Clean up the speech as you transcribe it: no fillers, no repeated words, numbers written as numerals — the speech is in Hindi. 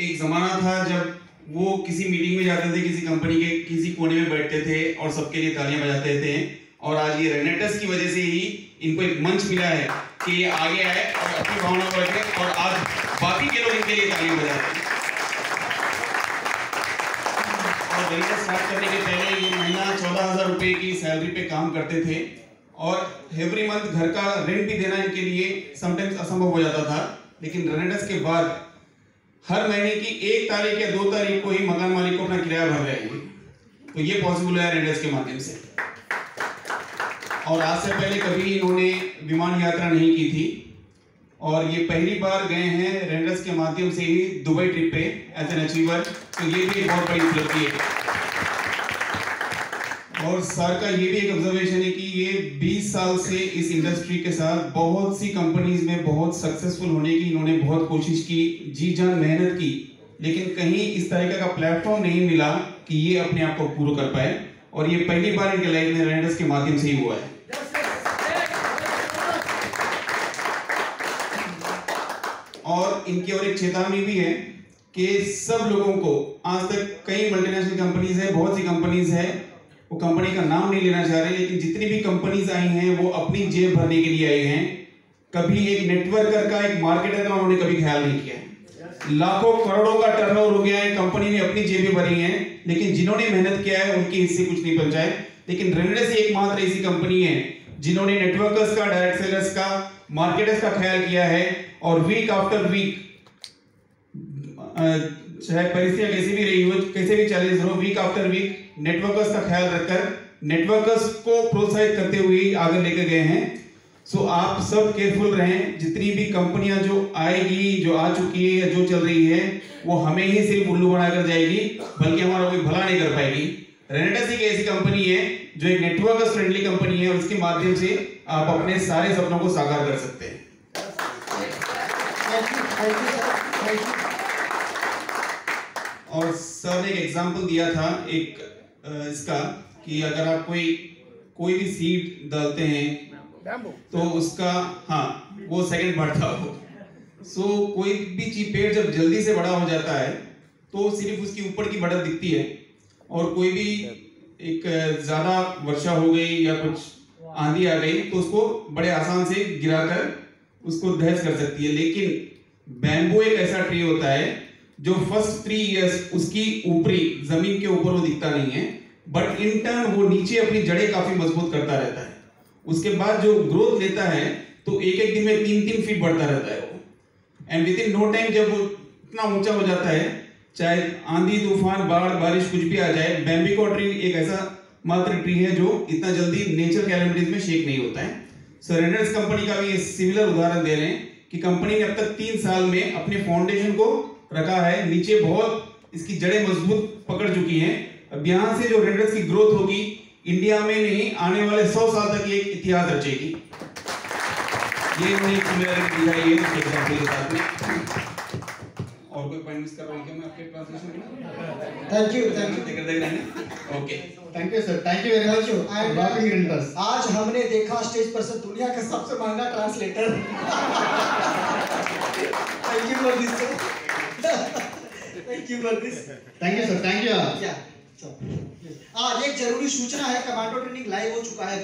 एक ज़माना था जब वो किसी मीटिंग में जाते थे, किसी कंपनी के किसी कोने में बैठते थे और सबके लिए तालियां बजाते थे। और आज ये रेनेटस की वजह से ही इनको एक मंच मिला है कि ये आगे आए और अपनी भावना को रखें, और आज बाकी के लोग इनके लिए तालियां बजाते हैं। और रेनेटस स्टार्ट करने के पहले ये महीना 14,000 रुपये की सैलरी पे काम करते थे, और एवरी मंथ घर का रेंट भी देना इनके लिए समटाइम्स असंभव हो जाता था। लेकिन रेनेटस के बाद हर महीने की 1 तारीख या 2 तारीख को ही मकान मालिक को अपना किराया भर रहे हैं। तो ये पॉसिबल है रेनेटस के माध्यम से। और आज से पहले कभी इन्होंने विमान यात्रा नहीं की थी, और ये पहली बार गए हैं रेनेटस के माध्यम से ही दुबई ट्रिप पे एज एन अचीवर। तो ये भी एक बहुत बड़ी उपलब्धि है। और सर का ये भी एक ऑब्जर्वेशन है कि ये 20 साल से इस इंडस्ट्री के साथ बहुत सी कंपनीज में बहुत सक्सेसफुल होने की इन्होंने बहुत कोशिश की, जी जान मेहनत की, लेकिन कहीं इस तरीके का प्लेटफॉर्म नहीं मिला कि ये अपने आप को पूरा कर पाए। और ये पहली बार इनके लाइफ में रेनेटस के माध्यम से ही हुआ है। और इनकी और एक चेतावनी भी है कि सब लोगों को, आज तक कई मल्टीनेशनल कंपनीज है, बहुत सी कंपनीज है, वो कंपनी का नाम नहीं लेना चाह रहे, लेकिन जितनी भी कंपनीज आई हैं वो अपनी जेब भरने के लिए आई हैं। कभी एक नेटवर्कर का, एक मार्केटर का उन्होंने कभी ख्याल नहीं किया। लाखों करोड़ों का टर्नओवर हो गया है, कंपनी ने अपनी जेबें भरी हैं, लेकिन जिन्होंने मेहनत किया है उनके हिस्से कुछ नहीं पहुंचा है। लेकिन रेनेटस एकमात्र ऐसी कंपनी है जिन्होंने नेटवर्कर्स का, डायरेक्ट सेलर्स का, मार्केटर्स का ख्याल किया है, और वीक आफ्टर वीक, चाहे परिस्थितियां कैसी भी रही हो, कैसे भी चैलेंज हो, वीक आफ्टर वीक नेटवर्कर्स का ख्याल रखकर नेटवर्कर्स को प्रोत्साहित करते हुए आगे लेकर गए हैं। सो आप सब केयरफुल रहें। जितनी भी कंपनियां जो आएगी, जो आ चुकी है या जो चल रही है, वो हमें ही सिर्फ उल्लू बनाकर जाएगी, बल्कि हमारा कोई भला नहीं कर पाएगी। रेनेटस एक ऐसी कंपनी है जो एक नेटवर्कर्स फ्रेंडली कंपनी है, और उसके माध्यम से आप अपने सारे सपनों को साकार कर सकते हैं। और सर ने एक एग्जाम्पल दिया था एक इसका, कि अगर आप कोई भी सीड डालते हैं तो उसका, हाँ, वो सेकंड पार्ट था वो। सो कोई भी पेड़ जब जल्दी से बड़ा हो जाता है तो सिर्फ उसकी ऊपर की बढ़त दिखती है, और कोई भी एक ज्यादा वर्षा हो गई या कुछ आंधी आ गई तो उसको बड़े आसान से गिराकर उसको ध्वस्त कर सकती है। लेकिन बैम्बू एक ऐसा ट्री होता है जो फर्स्ट 3 इयर्स उसकी ऊपरी जमीन के ऊपर वो दिखता नहीं है, बट इन टर्न वो नीचे अपनी जड़ें काफी मजबूत करता रहता है। उसके बाद जो ग्रोथ लेता है तो एक दिन में 3-3 फीट बढ़ता रहता है वो, and within no time जब वो इतना ऊंचा हो जाता है, चाहे आंधी तूफान बाढ़ बारिश कुछ भी आ जाए, बैम्बिको ट्री एक ऐसा मात्र ट्री है जो इतना जल्दी नेचर कैलेमिटीज में शेक नहीं होता है। सो रेनेटस कंपनी का भी सिमिलर उदाहरण दे रहे हैं कि कंपनी ने अब तक 3 साल में अपने फाउंडेशन को रखा है, नीचे बहुत इसकी जड़ें मजबूत पकड़ चुकी हैं। अब यहाँ से जो रेनेटस की ग्रोथ होगी, इंडिया में नहीं, आने वाले 100 साल तक ये इतिहास रचेगी। ये मैंने सिमिलरिटी दिखाई है उसके एग्जांपल के साथ में। और कोई पॉइंट मिस कर रहा हूं क्या मैं आपके ट्रांसलेशन में? Thank you okay, thank you sir, thank you very much rocking रेनेटस। आज हमने देखा स्टेज पर से दुनिया का सबसे महंगा translator. Thank you for this sir, thank you for this, thank you sir, thank you. आज एक जरूरी सूचना है, कमांडो ट्रेनिंग लाइव हो चुका है।